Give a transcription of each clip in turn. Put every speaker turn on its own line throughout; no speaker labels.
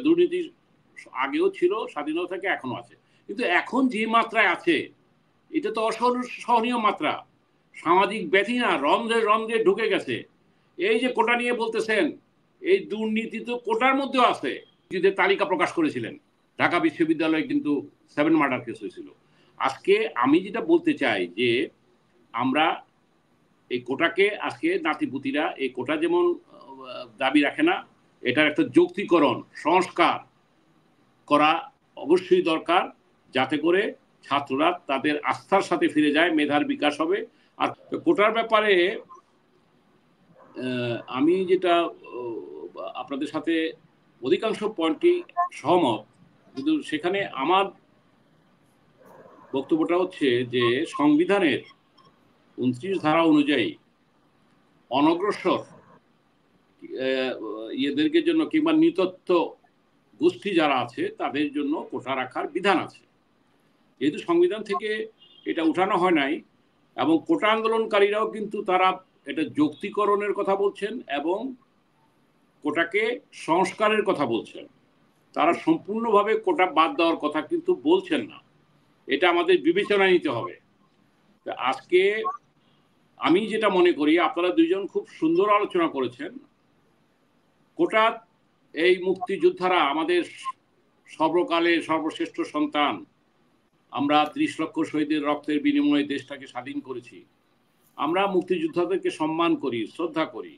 দুর্নীতি আগেও ছিল, স্বাধীনতা থেকে এখনো আছে, কিন্তু এখন যে মাত্রায় আছে এটা তো অসহনীয় মাত্রা। সামাজিক ব্যাধি না, রন্ধ্রে রন্ধ্রে ঢুকে গেছে। এই যে কোটা নিয়ে বলতেছেন, এই দুর্নীতি তো কোটার মধ্যেও আছে। যে তালিকা প্রকাশ করেছিলেন, ঢাকা বিশ্ববিদ্যালয়ে কিন্তু 7 মার্ডার কেস হয়েছিল। আজকে আমি যেটা বলতে চাই যে আমরা এই কোটাকে আজকে নাতিপুতিরা এই কোটা যেমন দাবি রাখে না, এটার একটা যৌক্তিকরণ সংস্কার করা অবশ্যই দরকার, যাতে করে ছাত্ররা তাদের আস্থার সাথে ফিরে যায়, মেধার বিকাশ হবে। আর কোটার ব্যাপারে আমি যেটা আপনাদের সাথে অধিকাংশ পয়েন্টই সহমত, কিন্তু সেখানে আমার বক্তব্যটা হচ্ছে যে সংবিধানের 29 ধারা অনুযায়ী অনগ্রসর ইয়েদেরকে জন্য কিংবা নৃতত্ব গোষ্ঠী যারা আছে তাদের জন্য কোটা রাখার বিধান আছে। যেহেতু সংবিধান থেকে এটা উঠানো হয় নাই, এবং কোটা আন্দোলনকারীরাও কিন্তু তারা এটা যৌক্তিকরণের কথা বলছেন এবং কোটাকে সংস্কারের কথা বলছেন। তারা সম্পূর্ণভাবে কোটা বাদ দেওয়ার কথা কিন্তু বলছেন না। এটা আমাদের বিবেচনায় নিতে হবে। আজকে আমি যেটা মনে করি, আপনারা দুইজন খুব সুন্দর আলোচনা করেছেন। কোটা এই মুক্তিযোদ্ধারা আমাদের সর্বকালের সর্বশ্রেষ্ঠ সন্তান। আমরা 30 লক্ষ শহীদের রক্তের বিনিময়ে দেশটাকে স্বাধীন করেছি। আমরা মুক্তিযোদ্ধাদেরকে সম্মান করি, শ্রদ্ধা করি।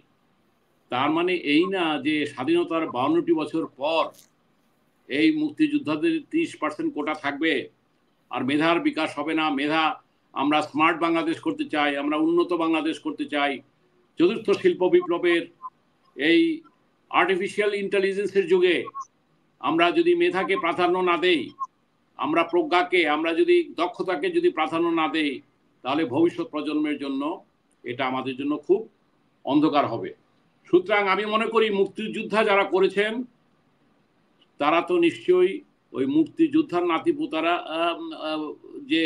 তার মানে এই না যে স্বাধীনতার 52টি বছর পর এই মুক্তিযোদ্ধাদের 30% কোটা থাকবে আর মেধার বিকাশ হবে না। মেধা, আমরা স্মার্ট বাংলাদেশ করতে চাই, আমরা উন্নত বাংলাদেশ করতে চাই। চতুর্থ শিল্প বিপ্লবের এই আর্টিফিশিয়াল ইন্টেলিজেন্সের যুগে আমরা যদি মেধাকে প্রাধান্য না দেই, আমরা প্রজ্ঞাকে, আমরা যদি দক্ষতাকে যদি প্রাধান্য না দেই, তাহলে ভবিষ্যৎ প্রজন্মের জন্য এটা আমাদের জন্য খুব অন্ধকার হবে। সুতরাং আমি মনে করি মুক্তিযোদ্ধা যারা করেছেন তারা তো নিশ্চয়ই ওই মুক্তিযোদ্ধার নাতিপুতারা যে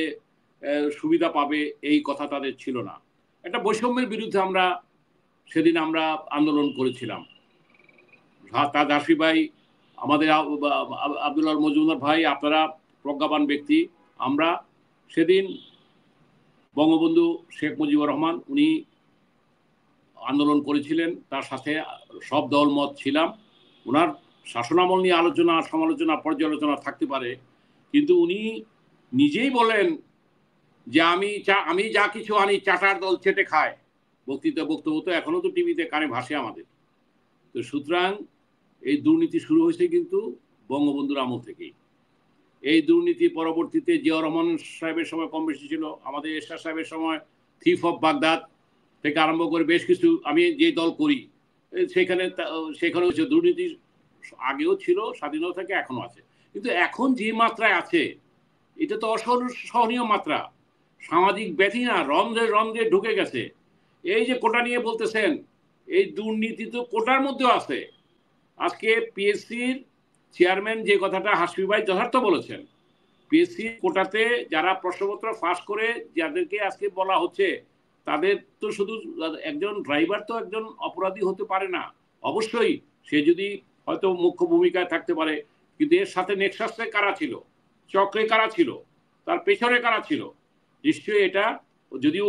সুবিধা পাবে এই কথা তাদের ছিল না। একটা বৈষম্যের বিরুদ্ধে আমরা সেদিন আমরা আন্দোলন করেছিলাম। তাজ হাসি ভাই, আমাদের আব্দুল্লাহ মজুমদার ভাই, আপনারা প্রজ্ঞাবান ব্যক্তি। আমরা সেদিন বঙ্গবন্ধু শেখ মুজিবুর রহমান উনি আন্দোলন করেছিলেন, তার সাথে সব দলমত ছিলাম। ওনার শাসনামল নিয়ে আলোচনা, সমালোচনা, পর্যালোচনা থাকতে পারে, কিন্তু উনি নিজেই বলেন যে আমি যা কিছু আনি চাটার দল চেটে খায়। বক্তব্য তো এখনো তো টিভিতে কানে ভাসে আমাদের। তো সুতরাং এই দুর্নীতি শুরু হয়েছে কিন্তু বঙ্গবন্ধুর আমল থেকেই। এই দুর্নীতি পরবর্তীতে জিয়া রহমান সাহেবের সময় কম বেশি ছিল, আমাদের এরশাদ সাহেবের সময় থিফ অফ বাগদাদ থেকে আরম্ভ করে বেশ কিছু, আমি যে দল করি সেখানে হচ্ছে দুর্নীতি আগেও ছিল, স্বাধীনতা থেকে এখনো আছে, কিন্তু এখন যে মাত্রায় আছে এটা তো অসহনীয় মাত্রা। সামাজিক ব্যাধি না, রন্ধ্রে রন্ধ্রে ঢুকে গেছে। এই যে কোটা নিয়ে বলতেছেন, এই দুর্নীতি তো কোটার মধ্যেও আছে। আজকে পিএসসির চেয়ারম্যান যে কথাটা হাসমি ভাই যথার্থ বলেছেন, পিএসসি কোটাতে যারা প্রশ্নপত্র ফাঁস করে যাদেরকে আজকে বলা হচ্ছে, তাদের তো শুধু একজন ড্রাইভার তো একজন অপরাধী হতে পারে না। অবশ্যই সে যদি হয়তো মুখ্য ভূমিকায় থাকতে পারে, কিন্তু এর সাথে নেক্সাসে কারা ছিল, চক্রে কারা ছিল, তার পেছনে কারা ছিল, নিশ্চয়ই এটা, যদিও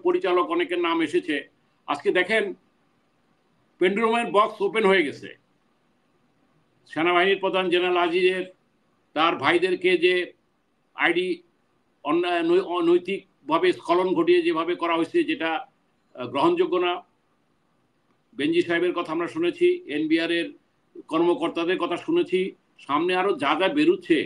পরিচালক অনেকের নাম এসেছে। আজকে দেখেন পেন্ডুলামের বক্স ওপেন হয়ে গেছে। সেনাবাহিনীর প্রধান জেনারেল আজিজের তার ভাইদেরকে যে আইডি অনৈতিকভাবে স্খলন ঘটিয়ে যেভাবে করা হয়েছে, যেটা গ্রহণযোগ্য না। বেনজি সাহেবের কথা আমরা শুনেছি, এনবিআর এর কর্মকর্তাদের কথা শুনেছি, সামনে আরো যা যা বেরুচ্ছে।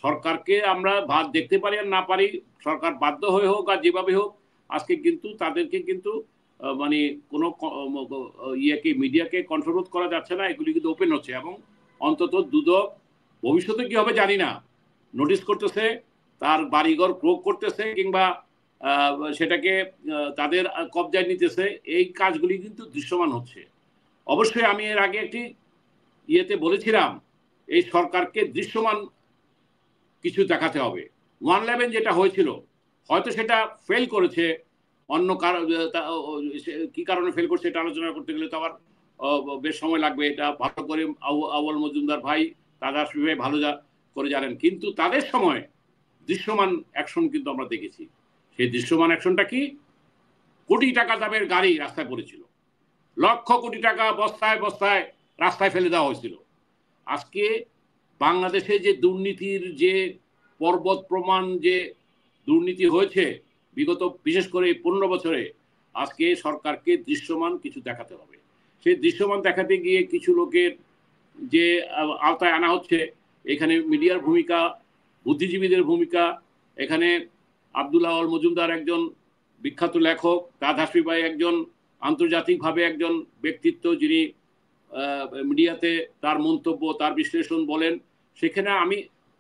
সরকারকে আমরা দেখতে পারি আর না পারি, সরকার বাধ্য হয়ে হোক আর যেভাবে হোক, আজকে কিন্তু তাদেরকে কিন্তু মানে কোনো মিডিয়াকে কন্ট্রোল করা যাচ্ছে না। এগুলি কিন্তু ওপেন হচ্ছে, এবং অন্তত দুদক ভবিষ্যতে কি হবে জানি না, নোটিশ করতেছে, তার বাড়িঘর ক্রোক করতেছে, কিংবা সেটাকে তাদের কবজায় নিতেছে। এই কাজগুলি কিন্তু দৃশ্যমান হচ্ছে। অবশ্যই আমি এর আগে একটি বলেছিলাম, এই সরকারকে দৃশ্যমান কিছু দেখাতে হবে। 111 যেটা হয়েছিল, হয়তো সেটা ফেল করেছে, অন্য কি কারণে ফেল করছে এটা আলোচনা করতে গেলে তো আবার বেশ সময় লাগবে, এটা ভালো করে আউয়াল মজুমদার ভাই, তাজা ভাই ভালো করে জানেন। কিন্তু তাদের সময় দৃশ্যমান অ্যাকশন কিন্তু আমরা দেখেছি। সেই দৃশ্যমান অ্যাকশনটা কি? কোটি টাকা দামের গাড়ি রাস্তায় পড়েছিল, লক্ষ কোটি টাকা বস্তায় বস্তায় রাস্তায় ফেলে দেওয়া হয়েছিল। আজকে বাংলাদেশে যে দুর্নীতির যে পর্বত প্রমাণ যে দুর্নীতি হয়েছে বিগত বিশেষ করে 15 বছরে, আজকে সরকারকে দৃশ্যমান কিছু দেখাতে হবে। সেই দৃশ্যমান দেখাতে গিয়ে কিছু লোকের যে আওতায় আনা হচ্ছে, এখানে মিডিয়ার ভূমিকা, বুদ্ধিজীবীদের ভূমিকা, এখানে আব্দুল আউয়াল মজুমদার একজন বিখ্যাত লেখক, তাজ হাসমি ভাই একজন আন্তর্জাতিকভাবে একজন ব্যক্তিত্ব, যিনি মিডিয়াতে তার মন্তব্য, তার বিশ্লেষণ বলেন। সেখানে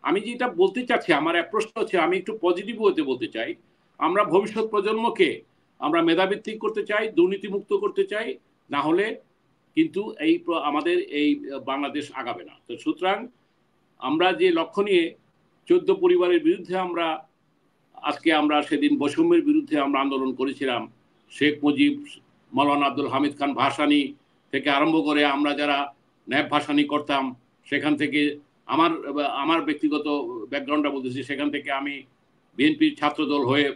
আমি যেটা বলতে চাচ্ছি, আমার এক প্রশ্ন হচ্ছে, আমি একটু পজিটিভ হতে বলতে চাই। আমরা ভবিষ্যৎ প্রজন্মকে আমরা মেধাভিত্তিক করতে চাই, দুর্নীতিমুক্ত করতে চাই, না হলে কিন্তু আমাদের এই বাংলাদেশ আগাবে না। তো সুতরাং আমরা যে লক্ষ্য নিয়ে 14 পরিবারের বিরুদ্ধে আজকে আমরা সেদিন বৈষম্যের বিরুদ্ধে আমরা আন্দোলন করেছিলাম, শেখ মুজিব, মৌলানা আব্দুল হামিদ খান ভাসানী থেকে আরম্ভ করে আমরা যারা ন্যাব ভাসানী করতাম, সেখান থেকে আমার ব্যক্তিগত ব্যাকগ্রাউন্ডটা বলতেছি, সেখান থেকে আমি বিএনপির ছাত্রদল হয়ে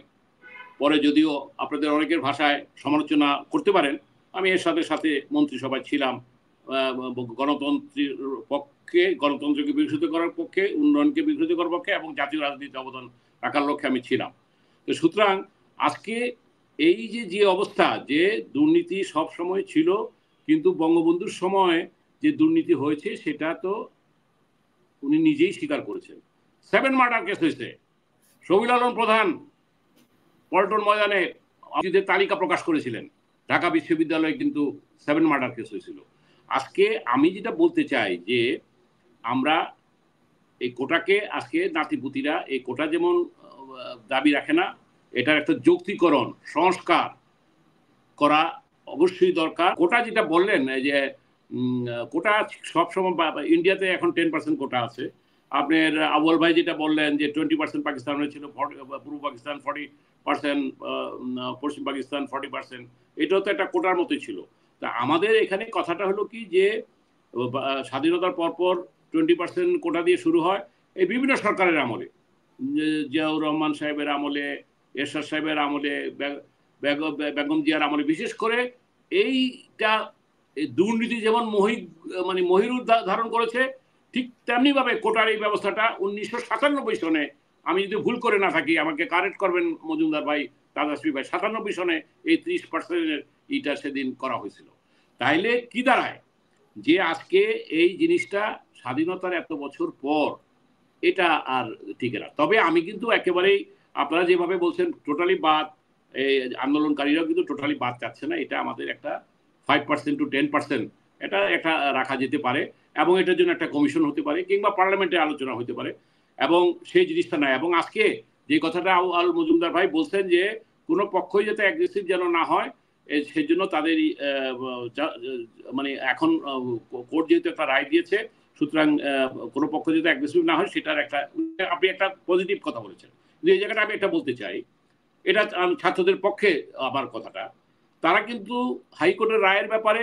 পরে যদিও আপনাদের অনেকের ভাষায় সমালোচনা করতে পারেন, আমি এর সাথে সাথে মন্ত্রিসভায় ছিলাম, গণতন্ত্রের পক্ষে, গণতন্ত্রকে বিকশিত করার পক্ষে, উন্নয়নকে বিকশিত করার পক্ষে এবং জাতীয় রাজনীতিতে অবদান রাখার লক্ষ্যে আমি ছিলাম। তো সুতরাং আজকে এই যে অবস্থা, যে দুর্নীতি সব সময় ছিল, কিন্তু বঙ্গবন্ধুর সময় যে দুর্নীতি হয়েছে সেটা তো উনি নিজেই স্বীকার করেছেন। 7 মার্ডার কেস হয়েছে, শহীদ আলম প্রধান পল্টন ময়দানে অপরাধীদের তালিকা প্রকাশ করেছিলেন, ঢাকা বিশ্ববিদ্যালয়ে কিন্তু 7 মার্ডার কেস হয়েছিল। আজকে আমি যেটা বলতে চাই যে আমরা এই কোটাকে, আজকে নাতিপুতিরা এই কোটা যেমন দাবি রাখে না, এটার একটা যৌক্তিকরণ সংস্কার করা অবশ্যই দরকার। কোটা যেটা বললেন যে কোটা সবসময় ইন্ডিয়াতে এখন 10% কোটা আছে। আপনার আউয়াল ভাই যেটা বললেন যে 20% পাকিস্তানের ছিল, পূর্ব পাকিস্তান 40%, পশ্চিম পাকিস্তান 40%, এটাও তো একটা কোটার মতোই ছিল। তা আমাদের এখানে কথাটা হলো কি যে স্বাধীনতার পরপর 20% কোটা দিয়ে শুরু হয় এই বিভিন্ন সরকারের আমলে, জিয়াউর রহমান সাহেবের আমলে, এরশাদ সাহেবের আমলে, বেগম জিয়ার আমলে, বিশেষ করে এইটা দুর্নীতি যেমন মহিরুদ ধারণ করেছে, ঠিক তেমনি ভাবে কোটার এই ব্যবস্থাটা 1997 সনে, আমি যদি ভুল করে না থাকি আমাকে কারেক্ট করবেন মজুমদার ভাই, তাজাশ্রী ভাই, 97 সনে এই 30%-এর ইটা সেদিন করা হয়েছিল। তাইলে কি দাঁড়ায় যে আজকে এই জিনিসটা স্বাধীনতার এত বছর পর এটা আর টিকে না। তবে আমি কিন্তু একেবারেই আপনারা যেভাবে বলছেন টোটালি বাদ, এই আন্দোলনকারীরাও কিন্তু টোটালি বাদ চাচ্ছে না, এটা আমাদের একটা 5% to 10% এটা একটা রাখা যেতে পারে, এবং এটার জন্য একটা কমিশন হতে পারে, কিংবা পার্লামেন্টে আলোচনা হতে পারে, এবং সেই জিনিসটা নাই। এবং আজকে যে কথাটা আল মজুমদার ভাই বলছেন যে কোনো পক্ষই যাতে অ্যাগ্রেসিভ যেন না হয়, সেই জন্য তাদের মানে এখন কোর্ট যেহেতু একটা রায় দিয়েছে, সুতরাং কোনো পক্ষ যাতে অ্যাগ্রেসিভ না হয় সেটার একটা, আপনি একটা পজিটিভ কথা বলেছেন। কিন্তু এই জায়গাটা আমি একটা বলতে চাই, এটা ছাত্রদের পক্ষে আমার কথাটা, তারা কিন্তু হাইকোর্টের রায়ের ব্যাপারে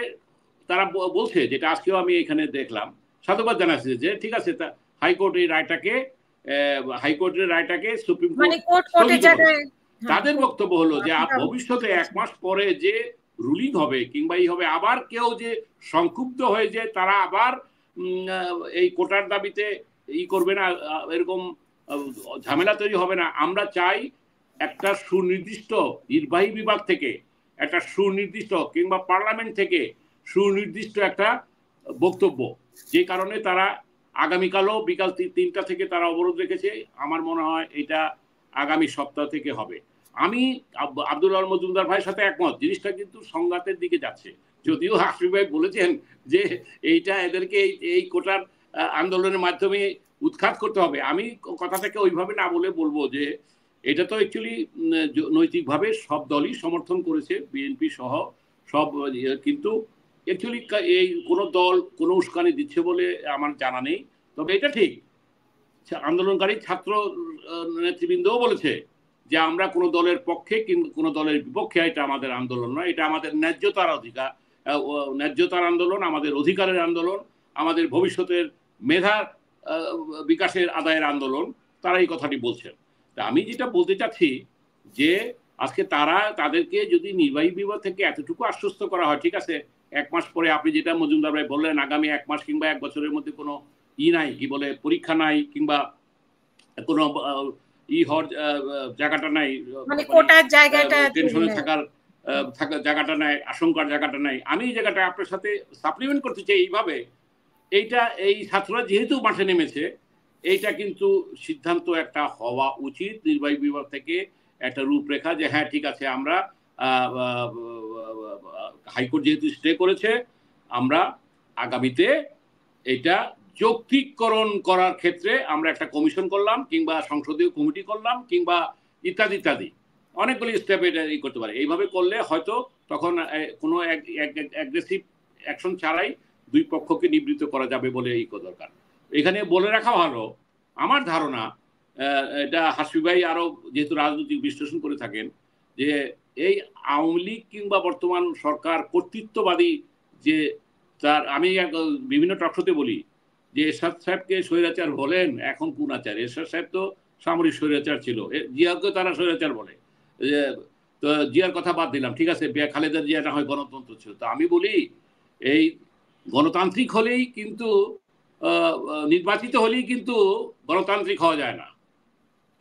তারা বলছে, যেটা আজকেও আমি এখানে দেখলাম, সাধুবাদ জানাচ্ছে যে ঠিক আছে, হাইকোর্ট এই রায়টাকে, হাইকোর্টের রায়টাকে সুপ্রিম কোর্ট, তাদের বক্তব্য হলো যে ভবিষ্যতে 1 মাস পরে যে রুলিং হবে কিংবা এই হবে, আবার কেউ যে সংক্ষুব্ধ হয়ে যে তারা আবার এই কোটার দাবিতে করবে না, এরকম ঝামেলা তৈরি হবে না। আমরা চাই একটা সুনির্দিষ্ট নির্বাহী বিভাগ থেকে, একটা সুনির্দিষ্ট, কিংবা পার্লামেন্ট থেকে সুনির্দিষ্ট একটা বক্তব্য, যে কারণে তারা আগামীকালও বিকাল 3টা থেকে তারা অবরোধ রেখেছে। আমার মনে হয় এটা আগামী সপ্তাহ থেকে হবে। আমি আব্দুল আল মজুমদার ভাইয়ের সাথে একমত, জিনিসটা কিন্তু সংঘাতের দিকে যাচ্ছে। যদিও হাসমি ভাই বলেছেন যে এইটা এদেরকে এই কোটার আন্দোলনের মাধ্যমে উৎখাত করতে হবে, আমি কথাটাকে ওইভাবে না বলে বলবো যে এটা তো অ্যাকচুয়ালি নৈতিকভাবে সব দলই সমর্থন করেছে, বিএনপি সহ সব, কিন্তু অ্যাকচুয়ালি এই কোনো দল কোনো উস্কানি দিচ্ছে বলে আমার জানা নেই। তবে এটা ঠিক, আন্দোলনকারী ছাত্র নেতৃবৃন্দও বলেছে যে আমরা কোনো দলের পক্ষে কিংবা কোনো দলের বিপক্ষে, এটা আমাদের আন্দোলন নয়, এটা আমাদের ন্যায্যতার অধিকার, ন্যায্যতার আন্দোলন, আমাদের অধিকারের আন্দোলন, আমাদের ভবিষ্যতের মেধার বিকাশের আদায়ের আন্দোলন, তারা এই কথাটি বলছেন। তা আমি যেটা বলতে চাচ্ছি যে আজকে তাদেরকে যদি নির্বাহী বিভাগ থেকে এতটুকু আশ্বস্ত করা হয়, ঠিক আছে 1 মাস পরে আপনি যেটা মজুমদার ভাই বললেন, আগামী 1 মাস কিংবা 1 বছরের মধ্যে কোনো নাই, কি বলে, পরীক্ষা নাই কিংবা কোনো হওয়ার জায়গাটা নাই,
মানে কোটার জায়গাটা
টেনশনে থাকার জায়গাটা নাই, আশঙ্কার জায়গাটা নাই। আমি এই জায়গাটা আপনার সাথে সাপ্লিমেন্ট করতে চাই এইভাবে, এই ছাত্ররা যেহেতু মাঠে নেমেছে, এইটা কিন্তু সিদ্ধান্ত একটা হওয়া উচিত নির্বাহী বিভাগ থেকে, একটা রূপরেখা যে হ্যাঁ ঠিক আছে, আমরা হাইকোর্ট যেহেতু স্টে করেছে, আমরা আগামীতে এটা যৌক্তিকরণ করার ক্ষেত্রে আমরা একটা কমিশন করলাম, কিংবা সংসদীয় কমিটি করলাম, কিংবা ইত্যাদি ইত্যাদি অনেকগুলি স্টেপ এটা করতে পারে। এইভাবে করলে হয়তো তখন কোনো অ্যাগ্রেসিভ অ্যাকশন ছাড়াই দুই পক্ষকে নিবৃত্ত করা যাবে বলে এই দরকার। এখানে বলে রাখা ভালো, আমার ধারণা, এটা হাসি ভাই আরো যেহেতু রাজনৈতিক বিশ্লেষণ করে থাকেন, যে এই আওয়ামী লীগ কিংবা বর্তমান সরকার কর্তৃত্ববাদী, যে তার আমি বিভিন্ন টকশোতে বলি যে এরশাদ সাহেবকে স্বৈরাচার বলেন, এখন কোন আচার? এরশাদ সাহেব তো সামরিক স্বৈরাচার ছিল, জিয়াকে তারা স্বৈরাচার বলে। তো জিয়ার কথা বাদ দিলাম, ঠিক আছে, খালেদা জিয়া না হয় গণতন্ত্র ছিল। তো আমি বলি এই গণতান্ত্রিক হলেই কিন্তু নির্বাচিত হলেই কিন্তু গণতান্ত্রিক হওয়া যায় না।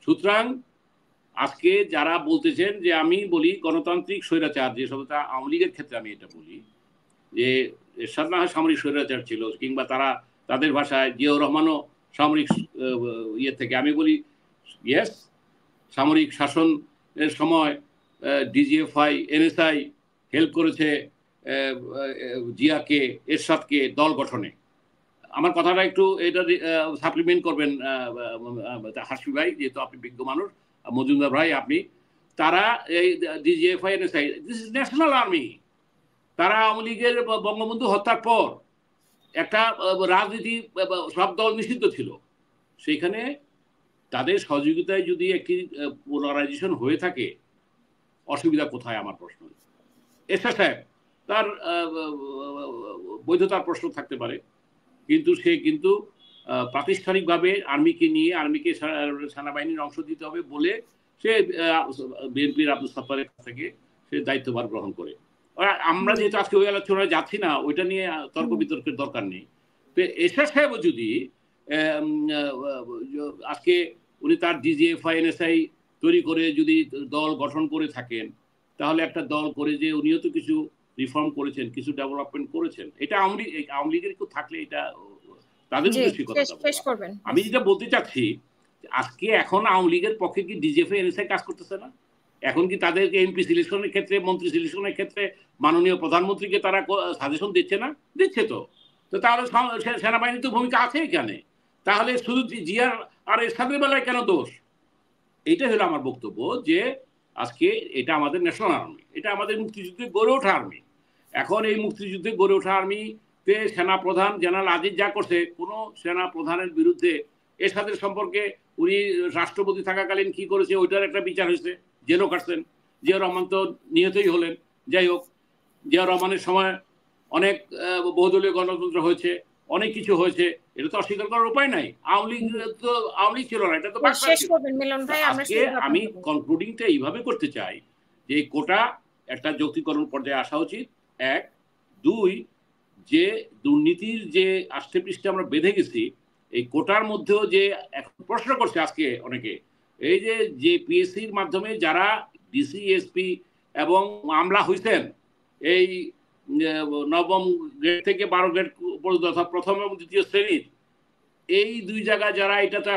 সুতরাং আজকে যারা বলতেছেন, যে আমি বলি গণতান্ত্রিক স্বৈরাচার, যে সবটা আওয়ামী লীগের ক্ষেত্রে আমি এটা বলি, যে এরশাদ না হয় সামরিক স্বৈরাচার ছিল, কিংবা তাদের ভাষায় জিয়াউর রহমানও সামরিক থেকে, আমি বলি ইয়েস, সামরিক শাসনের সময় ডিজিএফআই, এনএসআই হেল্প করেছে জিয়াকে, এরশাদকে দল গঠনে। আমার কথাটা একটু এটা সাপ্লিমেন্ট করবেন হাসি ভাই, যেহেতু আপনি বিজ্ঞ মানুষ, মজুমদার ভাই আপনি, তারা এই DGFI, NSI, this is national army. তারা আওয়ামী লীগের বঙ্গবন্ধু হত্যার পর একটা রাজনীতি, সব দল নিষিদ্ধ ছিল, সেখানে তাদের সহযোগিতায় যদি একটি পোলারাইজেশন হয়ে থাকে, অসুবিধা কোথায়? আমার প্রশ্ন। এরশাদ সাহেব তার বৈধতার প্রশ্ন থাকতে পারে, কিন্তু সে কিন্তু প্রাতিষ্ঠানিকভাবে আর্মিকে নিয়ে, আর্মিকে সেনাবাহিনীর অংশ দিতে হবে বলে সে বিএনপির আব্দুল সাত্তারের কাছ থেকে সে দায়িত্বভার গ্রহণ করে। আমরা যেহেতু আজকে ওই আলোচনায় যাচ্ছি না, ওইটা নিয়ে তর্ক বিতর্কের দরকার নেই। তো এরশাদ সাহেবও যদি আজকে উনি তার ডিজিএফআই, এনএসআই তৈরি করে যদি দল গঠন করে থাকেন, তাহলে একটা দল করে যে উনিও তো কিছু রিফর্ম করেছেন, কিছু ডেভেলপমেন্ট করেছেন, এটা আওয়ামী লীগের কেউ থাকলে এটা তাদের উদ্দেশ্যে কথা। আমি যেটা বলতে চাচ্ছি, আজকে এখন আওয়ামী লীগের পক্ষে কি ডিজিএফআই, এনএসআই কাজ করতেছে না? এখন কি তাদেরকে এমপি সিলেকশনের ক্ষেত্রে, মন্ত্রী সিলেকশনের ক্ষেত্রে মাননীয় প্রধানমন্ত্রীকে তারা সাজেশন দিচ্ছে না? দিচ্ছে তো। তো তাহলে সেনাবাহিনীর তো ভূমিকা আছে এখানে। তাহলে শুধু জিয়ার আর এরশাদের বেলায় কেন দোষ? এইটা হলো আমার বক্তব্য, যে আজকে এটা আমাদের ন্যাশনাল আর্মি, এটা আমাদের মুক্তিযুদ্ধে গড়ে ওঠা আর্মি। এখন এই মুক্তিযুদ্ধে গড়ে ওঠা আর্মিতে সেনাপ্রধান জেনারেল আজিজ যা করছে, কোনো সেনা প্রধানের বিরুদ্ধে এরশাদের সম্পর্কে উনি রাষ্ট্রপতি থাকাকালীন কি করেছে, ওইটার একটা বিচার হয়েছে, জেলও কাটছেন। জিয়াউর রহমান তো নিহতই হলেন। যাই হোক, জিয়াউর রহমানের সময় অনেক বহুদলীয় গণতন্ত্র হয়েছে, অনেক কিছু হয়েছে, এটা তো অস্বীকার করার উপায় নাই। আওয়ামী লীগ ছিল না, এটা তো আজকে আমি কনক্লুডিংটা এইভাবে করতে চাই যে কোটা একটা যৌক্তিকরণ পর্যায়ে আসা উচিত, 1। 2, যে দুর্নীতির যে আষ্টে পৃষ্ঠে আমরা বেঁধে গেছি, এই কোটার মধ্যেও যে এখন প্রশ্ন করছে আজকে অনেকে, এই যে পিএসসির মাধ্যমে যারা ডিসি, এসপি এবং মামলা হয়েছেন, এই নবম গ্রেড থেকে 12 গ্রেড পর্যন্ত, অর্থাৎ প্রথম এবং দ্বিতীয় শ্রেণীর, এই 2 জায়গায় যারা, এটা তো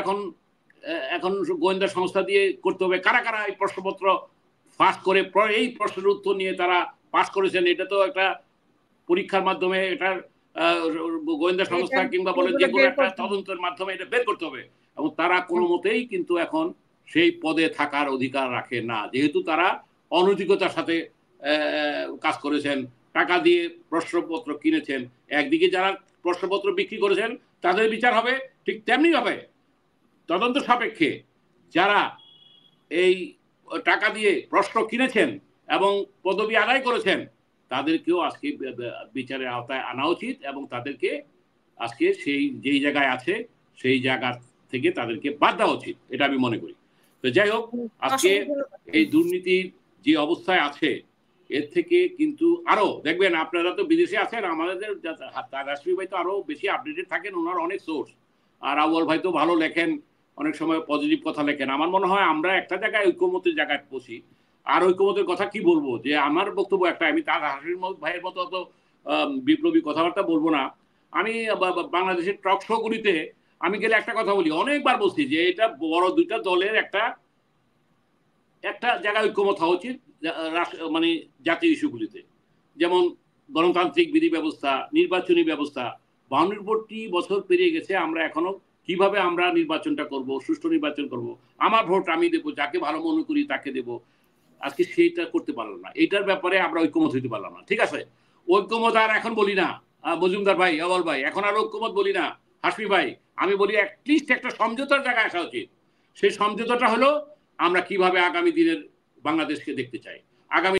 এখন গোয়েন্দা সংস্থা দিয়ে করতে হবে, কারা কারা এই প্রশ্নপত্র ফাঁস করে এই প্রশ্নের উত্তর নিয়ে তারা পাস করেছেন, এটা তো একটা পরীক্ষার মাধ্যমে, এটার গোয়েন্দা সংস্থা কিংবা বলে যে কোনো একটা তদন্তের মাধ্যমে এটা বের করতে হবে। এবং তারা কোনো মতেই কিন্তু এখন সেই পদে থাকার অধিকার রাখে না, যেহেতু তারা অনৈতিকতার সাথে কাজ করেছেন, টাকা দিয়ে প্রশ্নপত্র কিনেছেন। একদিকে যারা প্রশ্নপত্র বিক্রি করেছেন তাদের বিচার হবে, ঠিক তেমনি ভাবে তদন্ত সাপেক্ষে যারা এই টাকা দিয়ে প্রশ্ন কিনেছেন এবং পদবি আদায় করেছেন, তাদেরকেও আজকে বিচারের আওতায় আনা উচিত এবং তাদেরকে আজকে সেই যেই জায়গায় আছে সেই জায়গা থেকে তাদেরকে বাদ দেওয়া উচিত, এটা আমি মনে করি। তো যাই হোক, আজকে এই দুর্নীতির যে অবস্থায় আছে এর থেকে কিন্তু আরো দেখবেন, আপনারা তো বিদেশে আছেন, আমাদের রাশমি ভাই তো আরো বেশি আপডেটেড থাকেন, ওনার অনেক সোর্স, আর আউয়াল ভাই তো ভালো লেখেন, অনেক সময় পজিটিভ কথা লেখেন। আমার মনে হয় আমরা একটা জায়গায় ঐক্যমতের জায়গায় বসি, আর ঐক্যমতের কথা কি বলবো, যে আমার বক্তব্য একটা, আমি তার হাসির ভাইয়ের মতো অত বিপ্লবী কথাবার্তা বলবো না। আমি বাংলাদেশের টক শো গুলিতে আমি গেলে একটা কথা বলি, অনেকবার বলছি যে এটা বড় দুইটা দলের একটা জায়গায় ঐক্যমত হওয়া উচিত, মানে জাতীয় ইস্যুগুলিতে, যেমন গণতান্ত্রিক বিধি ব্যবস্থা, নির্বাচনী ব্যবস্থা। 52টি বছর পেরিয়ে গেছে, আমরা এখনো কিভাবে আমরা নির্বাচনটা করব, সুষ্ঠু নির্বাচন করব, আমার ভোট আমি দেবো, যাকে ভালো মনে করি তাকে দেব, আজকে সেইটা করতে পারলাম না। এইটার ব্যাপারে আমরা ঐক্যমত হইতে পারলাম না। ঠিক আছে, ঐক্যমত আর এখন বলি না মজুমদার ভাই, আওয়াল ভাই, এখন আর ঐক্যমত বলি না হাসমি ভাই, আমি বলি অ্যাটলিস্ট একটা সমঝোতার জায়গায় আসা উচিত। সেই সমঝোতাটা হলো আমরা কিভাবে আগামী দিনের বাংলাদেশকে দেখতে চাই, আগামী